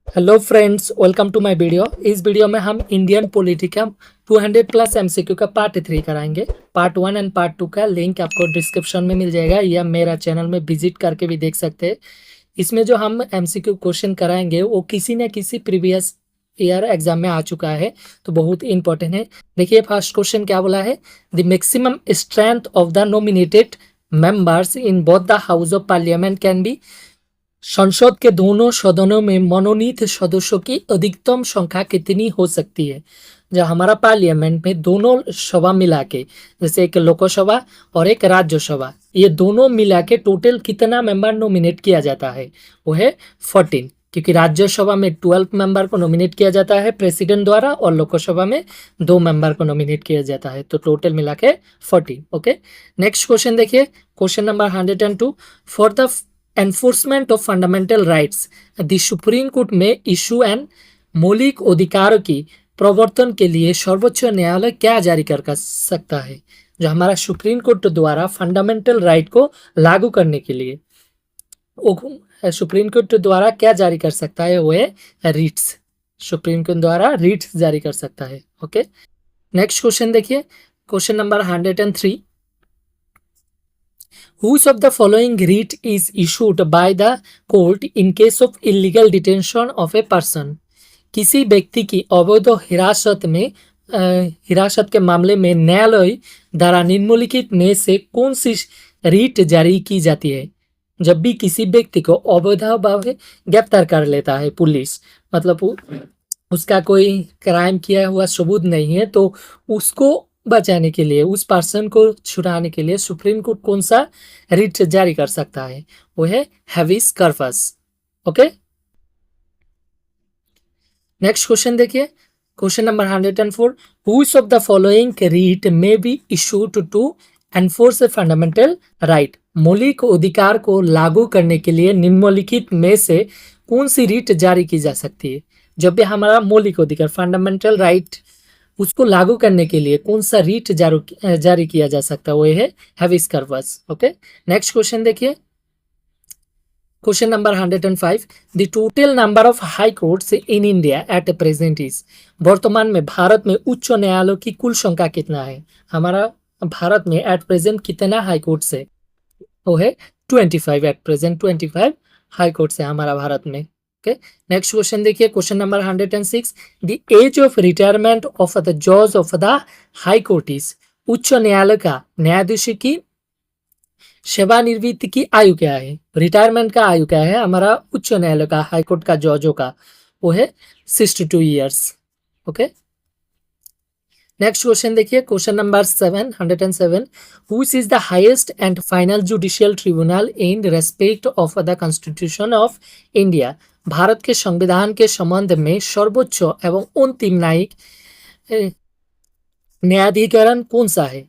Hello friends, welcome to my video. इस video में हम इंडियन पॉलिटी का 200 प्लस एमसीक्यू का पार्ट 3 कराएंगे। पार्ट 1 एंड पार्ट 2 का लिंक आपको डिस्क्रिप्शन में मिल जाएगा या मेरा चैनल में विजिट करके भी देख सकते हैं। इसमें जो हम एमसीक्यू क्वेश्चन कराएंगे वो किसी न किसी प्रीवियस ईयर एग्जाम में आ चुका है, तो बहुत इंपॉर्टेंट है। देखिए फर्स्ट क्वेश्चन क्या बोला है, the maximum strength of the nominated members in both the house of parliament can be. संसद के दोनों सदनों में मनोनीत सदस्यों की अधिकतम संख्या कितनी हो सकती है। जो हमारा पार्लियामेंट में दोनों सभा मिला के, जैसे एक लोकसभा और एक राज्यसभा, ये दोनों मिला के टोटल कितना मेंबर नॉमिनेट किया जाता है, वो है 14। क्योंकि राज्यसभा में 12 मेंबर को नॉमिनेट किया जाता है प्रेसिडेंट द्वारा और लोकसभा में 2 मेंबर को नॉमिनेट किया जाता है, तो टोटल मिला के 14। ओके, नेक्स्ट क्वेश्चन देखिए, question number 102। For the enforcement of fundamental rights the supreme court में इशू एंड मौलिक अधिकारों की प्रवर्तन के लिए सर्वोच्च न्यायालय क्या जारी कर सकता है। जो हमारा सुप्रीम कोर्ट द्वारा फंडामेंटल राइट को लागू करने के लिए सुप्रीम कोर्ट द्वारा क्या जारी कर सकता है, वो है रिट्स। सुप्रीम कोर्ट द्वारा रिट्स जारी कर सकता है। ओके, नेक्स्ट क्वेश्चन देखिए, question number 103। Which of the following writ is issued by the court in case of illegal detention of a person? किसी व्यक्ति की अवैध हिरासत के मामले में न्यायालय द्वारा निम्नलिखित में से कौन सी रीट जारी की जाती है। जब भी किसी व्यक्ति को अवैध भाव गिरफ्तार कर लेता है पुलिस, मतलब उसका कोई क्राइम किया हुआ सबूत नहीं है, तो उसको बचाने के लिए, उस पर्सन को छुड़ाने के लिए सुप्रीम कोर्ट कौन सा रिट जारी कर सकता है, वो है habeas corpus. Okay, next question देखिए, question number 104। Which of the following writ may be issued to enforce a fundamental right. मौलिक अधिकार को लागू करने के लिए निम्नलिखित में से कौन सी रिट जारी की जा सकती है। जब भी हमारा मौलिक अधिकार फंडामेंटल राइट उसको लागू करने के लिए कौन सा रीट जारी किया जा सकता है, वो है habeas corpus. Okay, next question देखिए, question number 105। The total number of high courts in India at present is. वर्तमान में भारत में उच्च न्यायालयों की कुल संख्या कितना है। हमारा भारत में एट प्रेजेंट कितना हाई कोर्ट्स है, वो है 25। एट प्रेजेंट 25 हाई कोर्ट्स है हमारा भारत में। ओके, नेक्स्ट क्वेश्चन देखिए, question number 106। The age of retirement of the जज of the high court is. उच्च न्यायालय का न्यायाधीश की सेवानिवृत्ति की आयु क्या है, रिटायरमेंट का आयु क्या है हमारा उच्च न्यायालय का, हाई कोर्ट का जजों का, वो है 62 ईयर्स। ओके, नेक्स्ट क्वेश्चन देखिए, question number 107। Which is the highest and final judicial tribunal in respect of the constitution of India. Bharat के संविधान के संबंध में सर्वोच्च एवं अंतिम न्यायिक न्यायाधिकरण कौन सा है।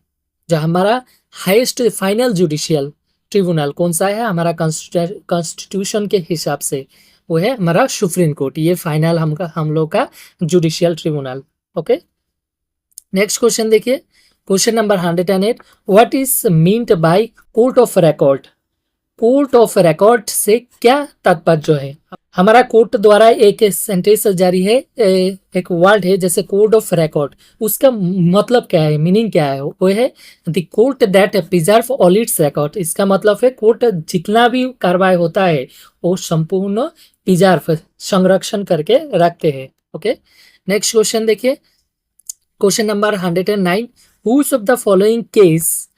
जो हमारा हाईएस्ट फाइनल जुडिशियल ट्रिब्यूनल कौन सा है हमारा कॉन्स्टिट्यूशन के हिसाब से, वो है हमारा सुप्रीम कोर्ट। ये फाइनल हम लोग का judicial tribunal. Okay, next question देखिए, question number 108। What is meant by court of record. Court of record से क्या तात्पर्य है। हमारा कोर्ट द्वारा एक सेंटेंस जारी है, एक वर्ड है जैसे कोर्ट ऑफ रिकॉर्ड, उसका मतलब क्या है, मीनिंग क्या है, वो है the court that preserve all it's record. इसका मतलब है कोर्ट जितना भी कार्रवाई होता है वो संपूर्ण प्रिजर्व संरक्षण करके रखते हैं। ओके, नेक्स्ट क्वेश्चन देखिए, question number 109। Which of the following case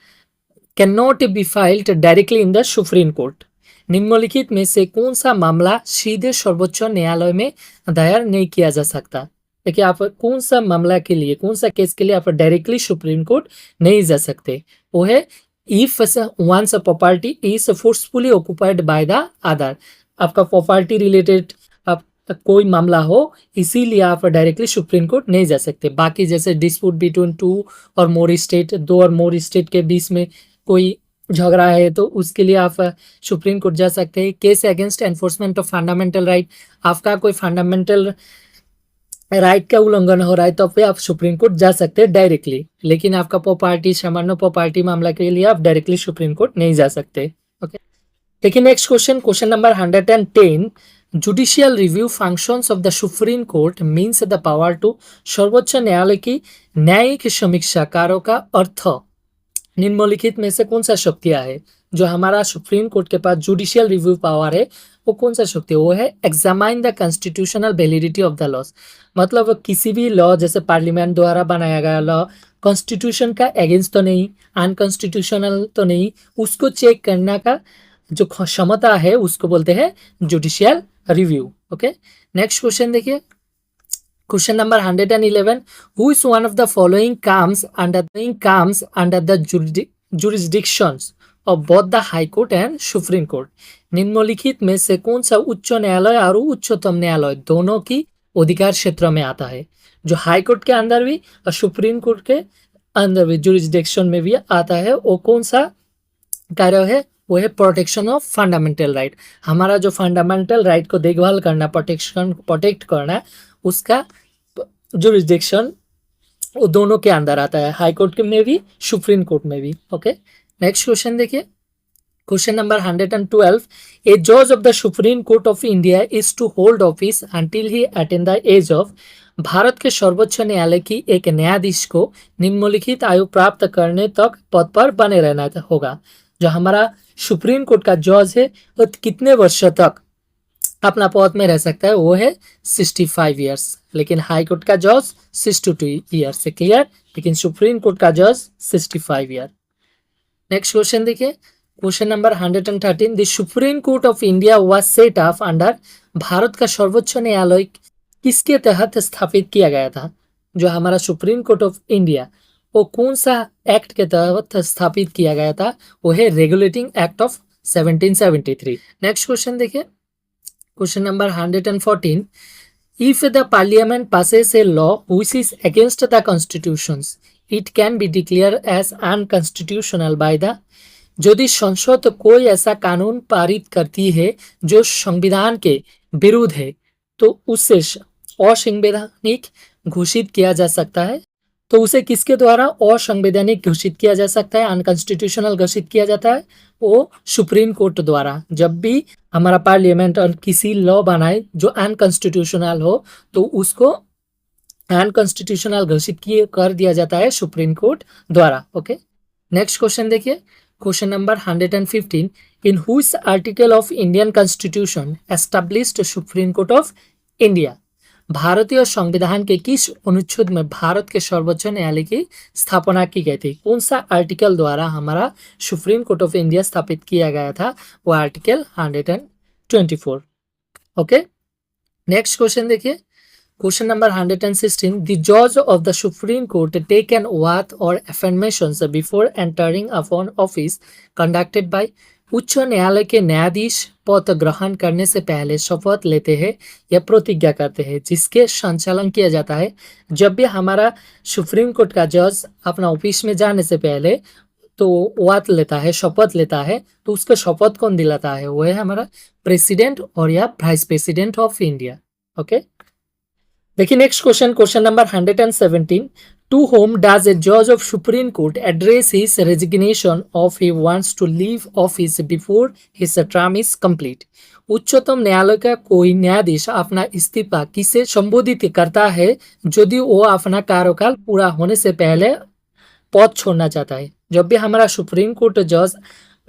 can not be filed directly in the supreme court. निम्नलिखित में से कौन सा मामला सीधे सर्वोच्च न्यायालय में दायर नहीं किया जा सकता। देखिए, आप कौन सा मामला के लिए, कौन सा केस के लिए आप डायरेक्टली सुप्रीम कोर्ट नहीं जा सकते, वो है if once property is forcefully occupied by the other. आपका प्रॉपर्टी रिलेटेड कोई मामला हो, इसीलिए आप डायरेक्टली सुप्रीम कोर्ट नहीं जा सकते। बाकी जैसे डिस्प्यूट बिटवीन 2 और मोर स्टेट, 2 और मोर स्टेट के बीच में कोई झगड़ा है तो उसके लिए आप सुप्रीम कोर्ट जा सकते हैं। Case against enforcement of fundamental right, आपका कोई फंडामेंटल राइट का उल्लंघन हो रहा है तो फिर आप सुप्रीम कोर्ट जा सकते हैं डायरेक्टली, लेकिन आपका प्रॉपर्टी सामान्य प्रॉपर्टी मामला के लिए आप डायरेक्टली सुप्रीम कोर्ट नहीं जा सकते। ओके, देखिए next question, question number 110। Judicial review functions of the supreme court means the power to. सर्वोच्च न्यायालय की न्यायिक समीक्षाकारों का अर्थ निम्नलिखित में से कौन सा शक्तियां है? जो हमारा सुप्रीम कोर्ट के पास जुडिशियल रिव्यू पावर है वो कौन सा शक्ति है? वो है examine the constitutional validity of the laws. मतलब वो किसी भी लॉ जैसे पार्लियामेंट द्वारा बनाया गया लॉ कॉन्स्टिट्यूशन का अगेंस्ट तो नहीं, अनकॉन्स्टिट्यूशनल तो नहीं, उसको चेक करने का जो क्षमता है उसको बोलते हैं judicial review. Okay, next question देखिए, question number 111, who is one of the following comes under the jurisdictions of both the high court and supreme court. निम्नलिखित में से कौन सा उच्च न्यायालय और उच्चतम न्यायालय दोनों की अधिकार क्षेत्र में आता है? जो हाई कोर्ट के अंदर भी और सुप्रीम कोर्ट के अंदर भी जुरिस्डिक्शन में भी आता है, वो कौन सा कार्य है? वो है प्रोटेक्शन ऑफ फंडामेंटल राइट। हमारा जो फंडामेंटल राइट को देखभाल करना, प्रोटेक्ट करना, उसका जुरिस्डिक्शन वो दोनों के अंदर आता है, हाई कोर्ट में भी सुप्रीम कोर्ट में भी। ओके, नेक्स्ट क्वेश्चन देखिए, क्वेश्चन नंबर 112, ए जज of the supreme court of India is to hold office until he attain the age of. भारत के सर्वोच्च न्यायालय की एक न्यायाधीश को निम्नलिखित आयु प्राप्त करने तक पद पर बने रहना होगा। जो हमारा सुप्रीम कोर्ट का जज है वो कितने वर्ष तक अपना पद में रह सकता है? वो है 65 ईयर्स। लेकिन हाई कोर्ट का जज 62 ईयर्स से क्लियर, लेकिन सुप्रीम कोर्ट का जज 65 ईयर। नेक्स्ट क्वेश्चन देखिए, question number 113, the supreme court of India was set up under. Bharat का सर्वोच्च न्यायालय किसके तहत स्थापित किया गया था? जो हमारा सुप्रीम कोर्ट ऑफ इंडिया वो कौन सा एक्ट के तहत स्थापित किया गया था? वो है regulating act of 1773। Next question देखिए, question number 114, if the parliament passes a law which is against the constitutions it can be declared as unconstitutional by the। यदि संसद कोई ऐसा कानून पारित करती है जो संविधान के विरुद्ध है तो उसे असंवैधानिक घोषित किया जा सकता है। तो उसे किसके द्वारा असंवैधानिक घोषित किया जा सकता है, अनकॉन्स्टिट्यूशनल घोषित किया जाता है? वो सुप्रीम कोर्ट द्वारा। जब भी हमारा पार्लियामेंट और किसी लॉ बनाए जो अनकॉन्स्टिट्यूशनल हो तो उसको अनकॉन्स्टिट्यूशनल घोषित कर दिया जाता है सुप्रीम कोर्ट द्वारा। ओके, नेक्स्ट क्वेश्चन देखिए, question number 115, in which article of Indian constitution established supreme court of India. भारतीय संविधान के किस अनुच्छेद में भारत के सर्वोच्च न्यायालय की स्थापना की गई थी? कौन सा आर्टिकल द्वारा हमारा सुप्रीम कोर्ट ऑफ इंडिया स्थापित किया गया था? वो आर्टिकल 124। ओके, नेक्स्ट क्वेश्चन देखिए, क्वेश्चन नंबर 116, द जज of the supreme court take an oath or affirmations before entering upon office conducted by. उच्च न्यायालय के न्यायाधीश पद ग्रहण करने से पहले शपथ लेते हैं या प्रतिज्ञा करते हैं जिसके संचालन किया जाता है। जब भी हमारा सुप्रीम कोर्ट का जज अपना ऑफिस में जाने से पहले तो ओथ लेता है, शपथ लेता है, तो उसका शपथ कौन दिलाता है? वो है हमारा प्रेसिडेंट और या vice president of India. Okay, देखिए next question, question number 117, to whom does a जज of supreme court address his resignation if he wants to leave office before his term is complete. उच्चतम न्यायालय का कोई न्यायाधीश अपना इस्तीफा किसे संबोधित करता है यदि वो अपना कार्यकाल पूरा होने से पहले पद छोड़ना चाहता है? जब भी हमारा सुप्रीम कोर्ट जज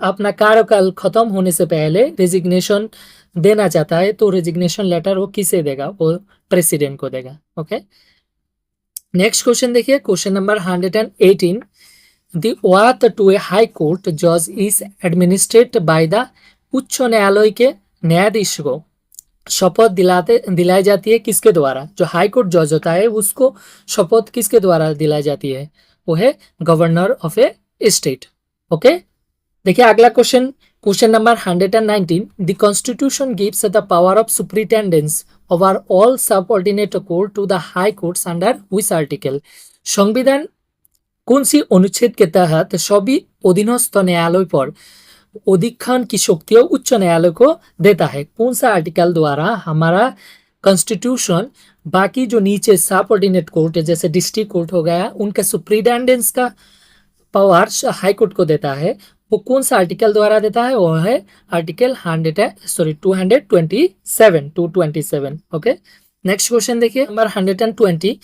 अपना कार्यकाल खत्म होने से पहले रेजिग्नेशन देना चाहता है तो रेजिग्नेशन लेटर वो किसे देगा? वो प्रेसिडेंट को देगा। ओके, नेक्स्ट क्वेश्चन देखिए, question number 118, the oath to a high court जज इज एडमिनिस्ट्रेट बाय द। उच्च न्यायालय के न्यायाधीश को शपथ दिलाई जाती है किसके द्वारा? जो हाई कोर्ट जज होता है उसको शपथ किसके द्वारा दिलाई जाती है? वो है governor of a state. Okay, देखिए अगला question, question number 119, the constitution gives the power of superintendence over all subordinate court to the high courts under which article. संविधान कौन सी अनुच्छेद के तहत सभी अधीनस्थ न्यायालय पर अधिक्षण की शक्ति उच्च न्यायालय को देता है? कौन सा आर्टिकल द्वारा हमारा कॉन्स्टिट्यूशन बाकी जो नीचे सबऑर्डिनेट कोर्ट है जैसे डिस्ट्रिक्ट कोर्ट हो गया उनका सुप्रिटेंडेंस का पावर हाई कोर्ट को देता है? वो कौन सा आर्टिकल द्वारा देता है? वो है आर्टिकल 227 ओके। नेक्स्ट क्वेश्चन देखिए number 120,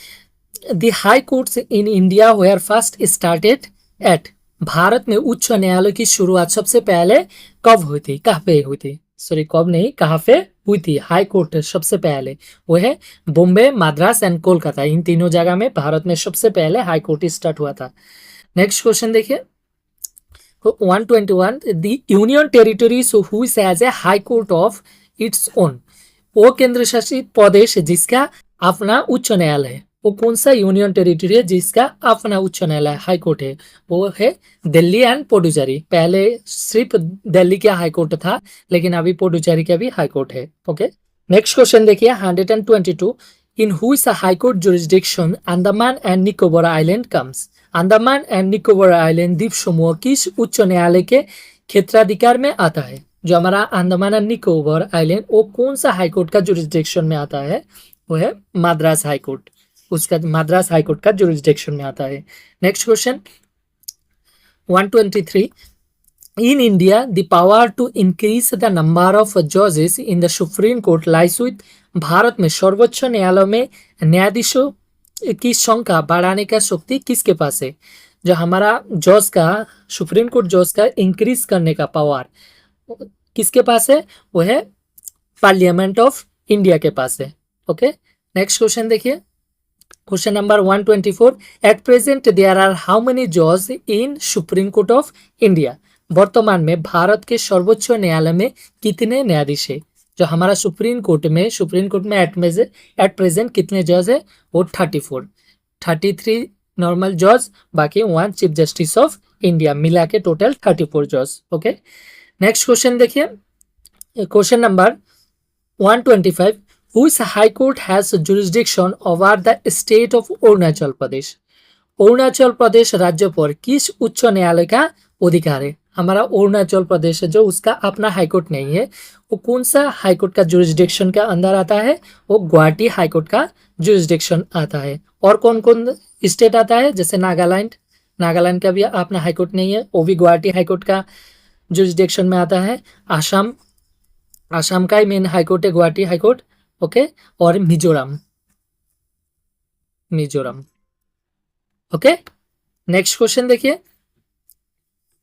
the high courts in India were first started at, भारत में उच्च न्यायालय की शुरुआत सबसे पहले कब हुई थी, कहाँ पे हुई थी, सॉरी कब नहीं कहाँ पे हुई थी, हाई कोर्ट सबसे पहले वो है बॉम्बे, मद्रास एंड कोलकाता, इन तीनों जगह में भारत में सबसे पहले हाई कोर्ट स्टार्ट हुआ था। नेक्स्ट क्वेश्चन देखिए 121, the union territories which has a high court of its own, वो केंद्र शासित प्रदेश जिसका अपना उच्च न्यायालय है, वो कौन सा यूनियन टेरिटरी है जिसका अपना उच्च न्यायालय हाई कोर्ट है? वो है दिल्ली एंड पुडुचेरी। पहले सिर्फ दिल्ली का हाई कोर्ट था, लेकिन अभी पुडुचेरी का भी हाई कोर्ट है। ओके, नेक्स्ट क्वेश्चन देखिए 122, in which high court jurisdiction Andaman and Nicobar island comes, Andaman and Nicobar island द्वीप समूह किस उच्च न्यायालय के क्षेत्राधिकार में आता है? जो हमारा अंडमान एंड निकोबार आइलैंड वो कौन सा हाई कोर्ट का जुरिस्डिक्शन में आता है? वो है मद्रास हाई कोर्ट, उसका मद्रास हाई कोर्ट का जुरिस्डिक्शन में आता है। Next question 123, in India the power to increase the number of जजेस in the supreme court lies with, Bharat में सर्वोच्च न्यायालय में न्यायाधीशों की संख्या बढ़ाने का शक्ति किसके पास है? जो हमारा जज का सुप्रीम कोर्ट जज का इंक्रीज करने का पावर किसके पास है? वो है पार्लियामेंट ऑफ इंडिया के पास है। ओके, नेक्स्ट क्वेश्चन देखिए question number 124, at present there are how many जज in supreme court of India, वर्तमान में भारत के सर्वोच्च न्यायालय में कितने न्यायाधीश है? जो हमारा सुप्रीम कोर्ट में एट प्रेजेंट कितने जज है? वो 34, 33 नॉर्मल जज, बाकी 1 चीफ जस्टिस ऑफ इंडिया, मिला के टोटल 34 जज। ओके, नेक्स्ट क्वेश्चन देखिए question number 125, which high court has jurisdiction over the state of Arunachal Pradesh, Arunachal Pradesh राज्य पर किस उच्च न्यायालय का अधिकार है? हमारा अरुणाचल प्रदेश जो उसका अपना हाईकोर्ट नहीं है, वो कौन सा हाईकोर्ट का जुरिस्डिक्शन का अंदर आता है? वो गुवाहाटी हाईकोर्ट का जुरिस्डिक्शन आता है। और कौन कौन स्टेट आता है? जैसे नागालैंड, नागालैंड का भी अपना हाईकोर्ट नहीं है, वो भी गुवाहाटी हाईकोर्ट का जुरिस्डिक्शन में आता है। आसाम, आसाम का ही मेन हाईकोर्ट है गुवाहाटी हाईकोर्ट। ओके, और Mizoram, Mizoram. Okay, next question देखिए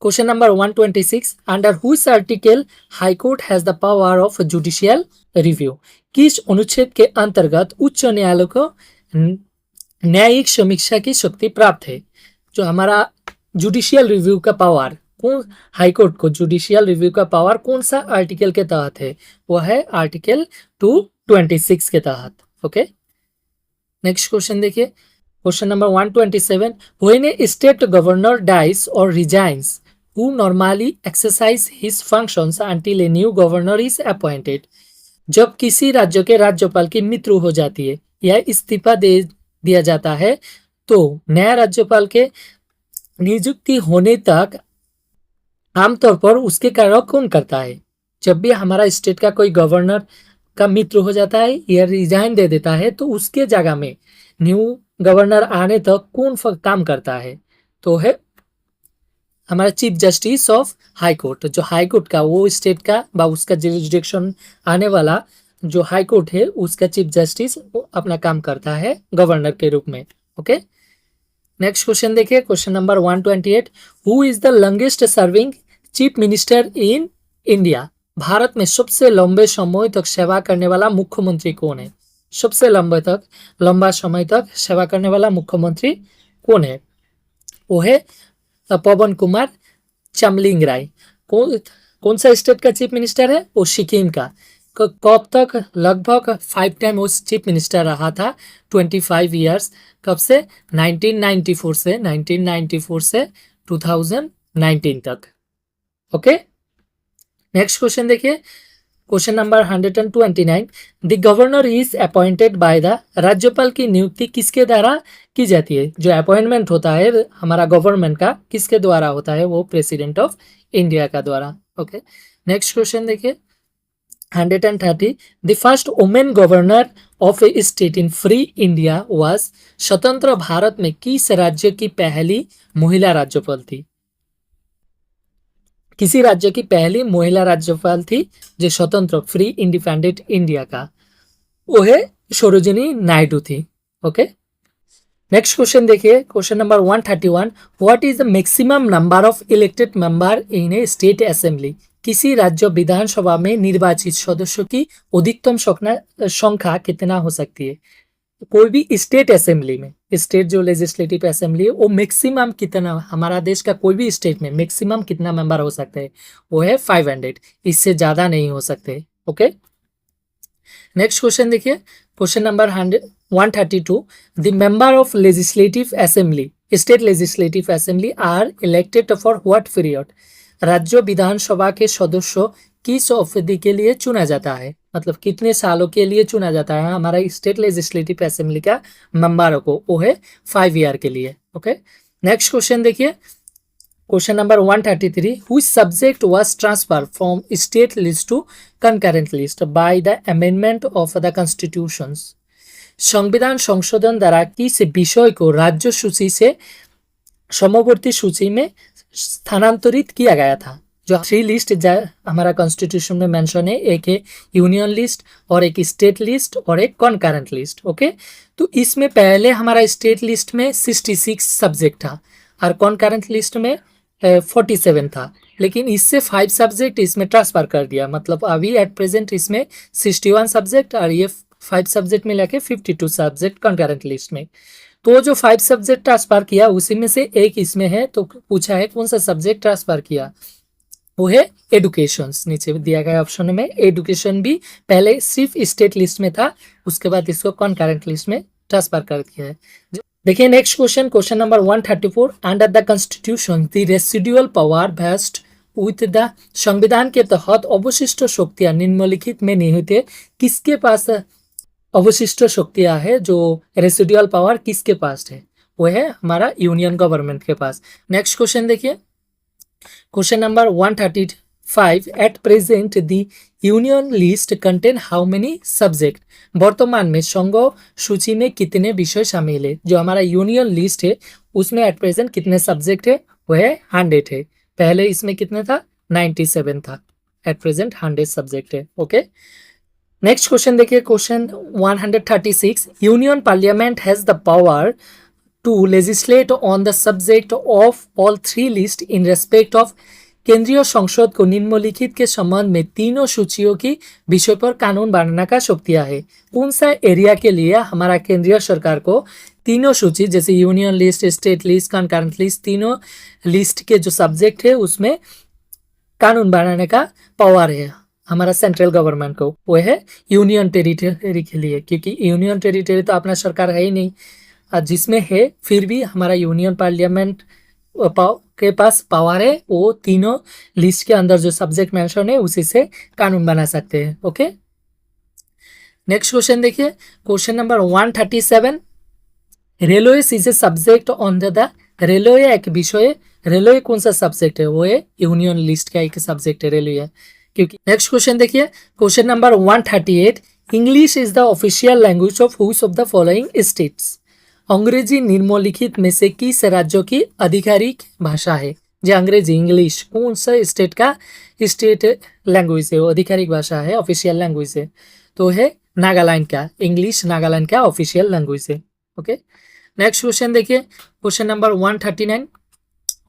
question number 126, under which article high court has the power of judicial review, किस अनुच्छेद के अंतर्गत उच्च न्यायालय को न्यायिक समीक्षा की शक्ति प्राप्त है? जो हमारा जुडिशियल रिव्यू का पावर कौन, हाईकोर्ट को जुडिशियल रिव्यू का पावर कौन सा आर्टिकल के तहत है? वो है आर्टिकल 226 के तहत। ओके, नेक्स्ट क्वेश्चन देखिए question number 127, when a state governor dies or resigns who normally exercise his functions until a new governor is appointed, जब किसी राज्य के राज्यपाल की मृत्यु हो जाती है या इस्तीफा दे दिया जाता है, तो नया राज्यपाल के नियुक्ति होने तक आमतौर पर उसके कार्य कौन करता है? जब भी हमारा स्टेट का कोई गवर्नर का मृत्यु हो जाता है या रिजाइन दे देता है, तो उसके जगह में न्यू गवर्नर आने तक कौन काम करता है? तो है हमारा chief justice of high court. जो हाई कोर्ट का वो स्टेट का बा उसका जुरिस्डिक्शन आने वाला जो हाई कोर्ट है उसका चीफ जस्टिस अपना काम करता है गवर्नर के रूप में। ओके, नेक्स्ट क्वेश्चन देखिए question number 128, who is the longest serving chief minister in India, Bharat में सबसे लंबे समय तक सेवा करने वाला मुख्यमंत्री कौन है? सबसे लंबा समय तक सेवा करने वाला मुख्यमंत्री कौन है? वो है पवन कुमार चामलिंगराय। कौन सा स्टेट का चीफ मिनिस्टर है? वो सिक्किम का। कब तक? लगभग 5 टाइम वो चीफ मिनिस्टर रहा था, 25 ईयर्स। कब से? 1994 से 2019 तक। ओके, नेक्स्ट क्वेश्चन देखिए question number 129, the governor is appointed by the, राज्यपाल की नियुक्ति किसके द्वारा की जाती है? जो अपॉइंटमेंट होता है हमारा गवर्नमेंट का किसके द्वारा होता है? वो प्रेसिडेंट ऑफ इंडिया का द्वारा। ओके, नेक्स्ट क्वेश्चन देखिए 130, the first women governor of a state in free India was, स्वतंत्र भारत में किस राज्य की पहली महिला राज्यपाल थी? किसी राज्य की पहली महिला राज्यपाल थी जो स्वतंत्र फ्री इंडिपेंडेंट इंडिया का, वो है सरोजिनी नायडू थी। ओके, नेक्स्ट क्वेश्चन देखिए, question number 131, what is the maximum number of elected member in A state assembly? किसी राज्य विधानसभा में निर्वाचित सदस्यों की अधिकतम संख्या कितना हो सकती है? कोई भी स्टेट असेंबली में, स्टेट जो लेजिस्लेटिव असेंबली है, वो मैक्सिमम कितना, हमारा देश का कोई भी स्टेट में मैक्सिमम कितना मेंबर हो सकते हैं? वो है 500, इससे ज्यादा नहीं हो सकते। ओके, नेक्स्ट क्वेश्चन देखिए, question number 132, the member of legislative assembly, state legislative assembly are elected for what period? राज्य विधानसभा के सदस्य किस अवधि के लिए चुना जाता है, मतलब कितने सालों के लिए चुना जाता है हमारा स्टेट लेजिस्लेटिव असेंबली का मेंबरों को? वो है 5 ईयर के लिए। ओके, नेक्स्ट क्वेश्चन देखिए, question number 133, which subject was transfer from state list to concurrent list by the amendment of the constitutions? संविधान संशोधन द्वारा किस विषय को राज्य सूची से समवर्ती सूची में स्थानांतरित किया गया था? जो 3 लिस्ट हमारा कॉन्स्टिट्यूशन में मेंशन है, एक है यूनियन लिस्ट और एक स्टेट लिस्ट और एक कॉन्करेंट लिस्ट। ओके, तो इसमें पहले हमारा स्टेट लिस्ट में 66 सब्जेक्ट था और कॉन्करेंट लिस्ट में 47 था, लेकिन इससे 5 सब्जेक्ट इसमें ट्रांसफर कर दिया, मतलब अभी एट प्रेजेंट इसमें 61 सब्जेक्ट और ये 5 सब्जेक्ट में लेके 52 सब्जेक्ट कॉन्करेंट लिस्ट में। तो जो 5 सब्जेक्ट ट्रांसफर किया उसी में से एक इसमें है, तो पूछा है कौन सा सब्जेक्ट ट्रांसफर किया, वो है एडुकेशन। नीचे दिया गया ऑप्शन में एडुकेशन भी पहले सिर्फ स्टेट लिस्ट में था, उसके बाद इसको कॉन्करेंट लिस्ट में ट्रांसफर कर दिया है। देखिए next question, question number 134, under the constitution the residual power vest with the, संविधान के तहत अवशिष्ट शक्तियां निम्नलिखित में निहित है, किसके पास अवशिष्ट शक्तियां है? जो रेसिडुअल पावर किसके पास है? वो है हमारा यूनियन गवर्नमेंट के पास। नेक्स्ट क्वेश्चन देखिए, question number 135, at present the union list contain how many subject? वर्तमान में संघ सूची में कितने विषय शामिल है? जो हमारा यूनियन लिस्ट है उसमें एट प्रेजेंट कितने सब्जेक्ट है? वो है 100 है, पहले इसमें कितने था? 97 था, एट प्रेजेंट 100 सब्जेक्ट है। ओके, नेक्स्ट क्वेश्चन देखिए, question 136, union parliament has the power to legislate on the subject of all 3 list in respect of, केंद्रीय संसद को निम्नलिखित के संबंध में तीनों सूचियों की विषय पर कानून बनाने का शक्तियां है? कौन सा एरिया के लिए हमारा केंद्रीय सरकार को तीनों सूची, जैसे union list, state list, concurrent list, तीनों लिस्ट के जो सब्जेक्ट है उसमें कानून बनाने का पावर है हमारा सेंट्रल गवर्नमेंट को? वो है यूनियन टेरिटरी के लिए, क्योंकि यूनियन टेरिटरी तो अपना सरकार है ही नहीं, जिसमें है फिर भी हमारा यूनियन पार्लियामेंट के पास पावर है, वो तीनों लिस्ट के अंदर जो सब्जेक्ट मेंशन है उसी से कानून बना सकते हैं। ओके, नेक्स्ट क्वेश्चन देखिए, question number 137, railway is a subject on the, railway एक विषय, रेलवे कौन सा सब्जेक्ट है? वो है यूनियन लिस्ट का एक सब्जेक्ट है रेलवे, क्योंकि। नेक्स्ट क्वेश्चन देखिए, question number 138, English is the official language of which of the following states? अंग्रेजी निम्नलिखित में से किस राज्यों की आधिकारिक भाषा है? जो अंग्रेजी, इंग्लिश कौन सा स्टेट का स्टेट लैंग्वेज है, वो आधिकारिक भाषा है, ऑफिशियल लैंग्वेज है? तो है नागालैंड का, इंग्लिश नागालैंड का ऑफिशियल लैंग्वेज है। ओके, नेक्स्ट क्वेश्चन देखिए, question number 139,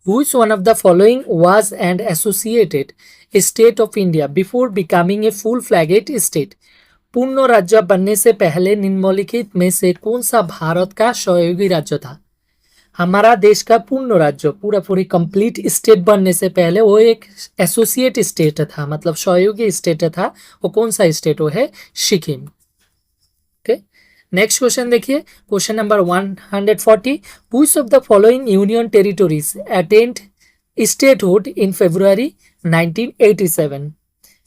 Which one of the following was an associated state of India before becoming a full-flagged state? पूर्ण राज्य बनने से पहले निम्नलिखित में से कौन सा भारत का सहयोगी राज्य था? हमारा देश का पूर्ण राज्य, पूरी कंप्लीट स्टेट बनने से पहले वो एक एसोसिएट स्टेट था, मतलब सहयोगी स्टेट था। वो कौन सा स्टेट? वो है सिक्किम। ओके, नेक्स्ट क्वेश्चन देखिए, question number 140, which of the following union territories attained statehood in February 1987?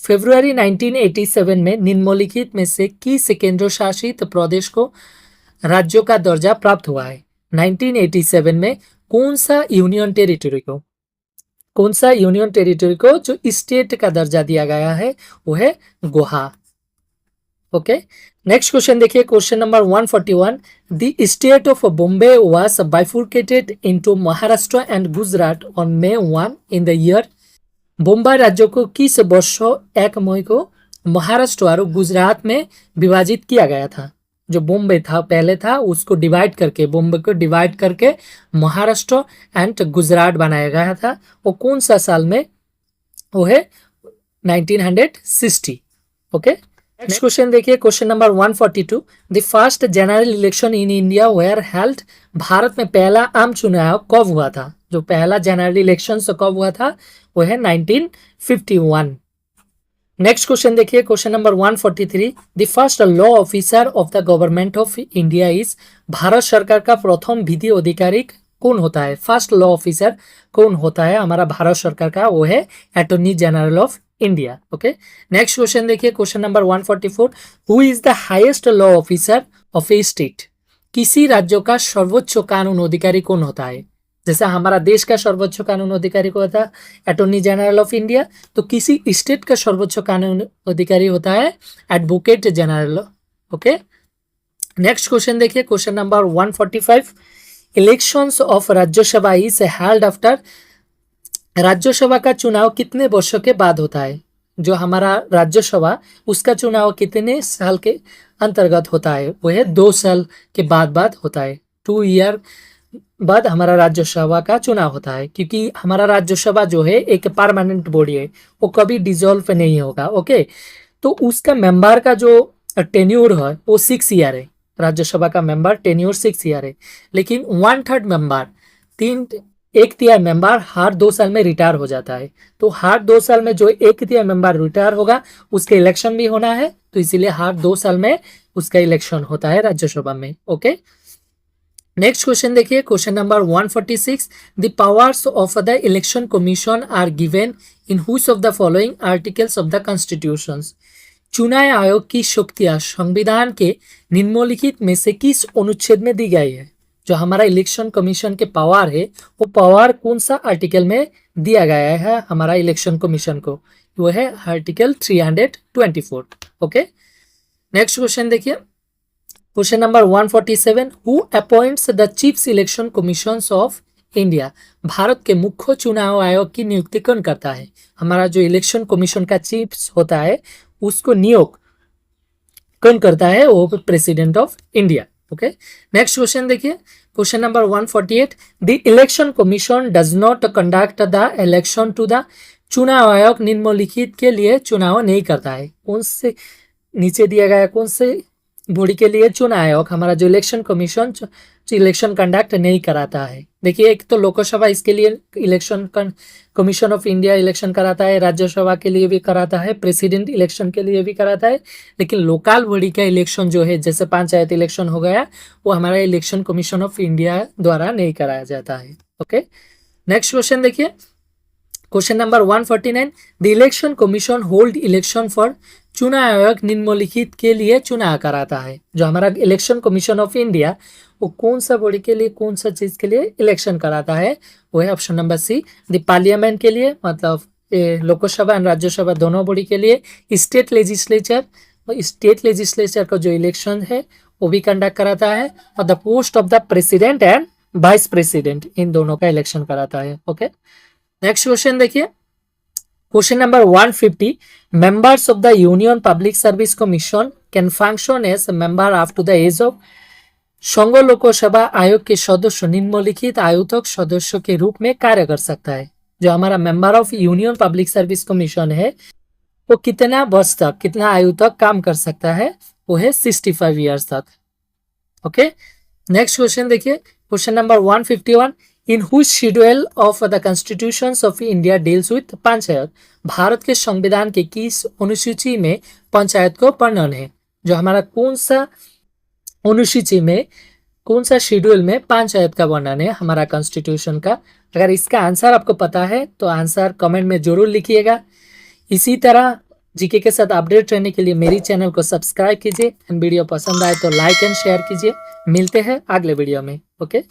फरवरी 1987 में निम्नलिखित में से किस केंद्र शासित प्रदेश को राज्यों का दर्जा प्राप्त हुआ है? 1987 में कौन सा यूनियन टेरिटरी को, जो स्टेट का दर्जा दिया गया है? वो है गोवा। ओके, नेक्स्ट क्वेश्चन देखिए, question number 141, the state of Bombay was bifurcated into Maharashtra and Gujarat on May 1 in the year Bombay राज्य को किस वर्ष 1 मई को महाराष्ट्र और गुजरात में विभाजित किया गया था? जो बॉम्बे था पहले था, उसको डिवाइड करके, बॉम्बे को डिवाइड करके महाराष्ट्र एंड गुजरात बनाया गया था। वो कौन सा साल में? वो है 1960। ओके, नेक्स्ट क्वेश्चन देखिए, question number 142। The first general election in India where held. Bharat में पहला आम चुनाव कब हुआ था? जो पहला जनरल इलेक्शन कब हुआ था? वो है 1951। नेक्स्ट क्वेश्चन देखिए, question number 143। The first law officer of the government of India is. Bharat सरकार का प्रथम विधि अधिकारी कौन होता है? फर्स्ट लॉ ऑफिसर कौन होता है हमारा भारत सरकार का? वो है attorney general of India. Okay, next question देखिए, question number 144। Who is the highest law officer of a state. किसी राज्य का सर्वोच्च कानून अधिकारी कौन होता है? जैसा हमारा देश का सर्वोच्च कानून अधिकारी को होता है अटॉर्नी जनरल ऑफ इंडिया, तो किसी स्टेट का सर्वोच्च कानून अधिकारी होता है advocate general. Okay, next question देखिए, question number 145। Elections of Rajya Sabha is held after. Rajya Sabha का चुनाव कितने वर्षों के बाद होता है? जो हमारा राज्यसभा, उसका चुनाव कितने साल के अंतर्गत होता है? वो है 2 साल के बाद होता है। 2 ईयर बाद हमारा राज्यसभा का चुनाव होता है, क्योंकि हमारा राज्यसभा जो है एक परमानेंट बॉडी है, वो कभी डिसॉल्व नहीं होगा। ओके, तो उसका मेंबर का जो टेन्योर है वो 6 ईयर है। राज्यसभा का मेंबर टेन्योर 6 ईयर है, लेकिन 1/3 मेंबर, 1/3 मेंबर हर 2 साल में रिटायर हो जाता है। तो हर 2 साल में जो 1/3 मेंबर रिटायर होगा उसके इलेक्शन भी होना है, तो इसीलिए हर 2 साल में उसका इलेक्शन होता है राज्यसभा में। ओके, नेक्स्ट क्वेश्चन देखिए, question number 146। The powers of the election commission are given in which of the following articles of the constitution. चुनाव आयोग की शक्तियां संविधान के निम्नलिखित में से किस अनुच्छेद में दी गई है? जो हमारा इलेक्शन कमीशन के पावर है, वो पावर कौन सा आर्टिकल में दिया गया है हमारा इलेक्शन कमीशन को? वो है आर्टिकल 324। ओके, नेक्स्ट क्वेश्चन देखिए, question number 147। Who appoints the chief election commission of India. Bharat के मुख्य चुनाव आयोग की नियुक्ति कौन करता है? हमारा जो इलेक्शन कमीशन का चीफ होता है उसको नियुक्त कौन करता है? वो president of India. Okay, next question देखिए, question number 148। The election commission does not conduct the election to the. चुनाव आयोग निम्नलिखित के लिए चुनाव नहीं करता है। कौन से नीचे दिया गया कौन से बॉडी के लिए चुनाव आयोग हमारा जो इलेक्शन कमीशन इलेक्शन कंडक्ट नहीं कराता है? देखिए, एक तो लोकसभा इसके लिए election commission of India election कराता है, राज्यसभा के लिए भी कराता है, प्रेसिडेंट इलेक्शन के लिए भी कराता है, लेकिन लोकल बॉडी का इलेक्शन जो है, जैसे पंचायत इलेक्शन हो गया, वो हमारा इलेक्शन कमीशन ऑफ इंडिया द्वारा नहीं कराया जाता है। ओके, नेक्स्ट क्वेश्चन देखिए, question number 149। The election commission hold election for. चुनाव आयोग निम्नलिखित के लिए चुनाव कराता है। जो हमारा इलेक्शन कमीशन ऑफ इंडिया, वो कौन सा बॉडी के लिए, कौन सा चीज के लिए इलेक्शन कराता है? वो है ऑप्शन नंबर सी, द पार्लियामेंट के लिए, मतलब लोकसभा एंड राज्यसभा दोनों बॉडी के लिए। स्टेट लेजिस्लेचर, स्टेट लेजिस्लेचर का जो इलेक्शन है वो भी कंडक्ट कराता है, और the post of the president and vice president, इन दोनों का इलेक्शन कराता है। ओके, नेक्स्ट क्वेश्चन देखिए, question number 150। Members of the union public service commission can function as member up to the age of. संघ लोकसभा आयोग के सदस्य निम्नलिखित आयु तक सदस्य के रूप में कार्य कर सकता है। जो हमारा member of union public service commission है, वो कितना वर्ष तक, कितना आयु तक काम कर सकता है? वो है 65 ईयर्स तक। ओके, नेक्स्ट क्वेश्चन देखिए, question number 151। In हुच schedule of the constitutions of India deals with panchayat. Bharat के संविधान के किस अनुसूची में पंचायत को वर्णन है? जो हमारा कौन सा अनुसूची में, कौन सा शेड्यूल में पंचायत का वर्णन है हमारा कॉन्स्टिट्यूशन का? अगर इसका आंसर आपको पता है तो आंसर कमेंट में जरूर लिखिएगा। इसी तरह जीके के साथ अपडेट रहने के लिए मेरी चैनल को सब्सक्राइब कीजिए, एंड वीडियो पसंद आए तो लाइक एंड शेयर कीजिए। मिलते हैं अगले वीडियो में। ओके।